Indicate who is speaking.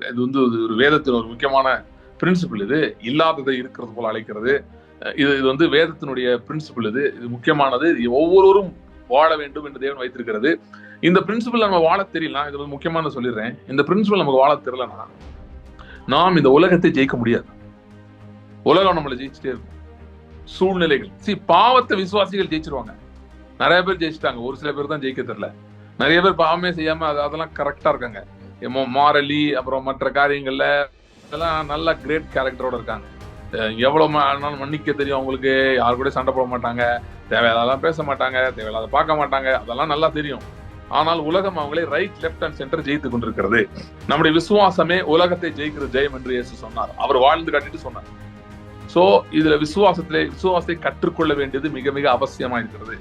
Speaker 1: இது வந்து ஒரு வேதத்தின் ஒரு முக்கியமான பிரின்சிபிள். இது இல்லாததை இருக்கிறது போல அழைக்கிறது. இது வந்து வேதத்தினுடைய பிரின்சிபிள். இது முக்கியமானது. ஒவ்வொருவரும் வாழ வேண்டும் என்று தேவன் வைத்திருக்கிறது. இந்த பிரின்சிபிள் நம்ம வாழ தெரியலாம். இது முக்கியமான சொல்லிடுறேன். இந்த பிரின்சிபிள் நமக்கு வாழ தெரியலன்னா நாம் இந்த உலகத்தை ஜெயிக்க முடியாது. உலகம் நம்மளை ஜெயிச்சுட்டே இருக்கும். சூழ்நிலைகள் பாவத்தை விசுவாசிகள் ஜெயிச்சிருவாங்க. நிறைய பேர் ஜெயிச்சிட்டாங்க. ஒரு சில பேர் தான் ஜெயிக்க தெரியல. நிறைய பேர் பாவமே செய்யாம அதெல்லாம் கரெக்டா இருக்காங்க. மாரலி அப்புறம் மற்ற காரியங்கள்ல அதெல்லாம் நல்ல கிரேட் கேரக்டரோட இருக்காங்க. எவ்வளவு மன்னிக்க தெரியும் அவங்களுக்கு. யாரு கூட சண்டை போட மாட்டாங்க, தேவையில்லாதான் பேச மாட்டாங்க, தேவையில்லாத பார்க்க மாட்டாங்க, அதெல்லாம் நல்லா தெரியும். ஆனால் உலகம் அவங்களை ரைட் லெப்ட் அண்ட் சென்டர் ஜெயித்து கொண்டிருக்கிறது. நம்முடைய விசுவாசமே உலகத்தை ஜெயிக்கிற ஜெயம் என்று இயேசு சொன்னார். அவர் வாழ்ந்து காட்டிட்டு சொன்னார். சோ இதுல விசுவாசத்தை கற்றுக்கொள்ள வேண்டியது மிக மிக அவசியமா இருக்கிறது.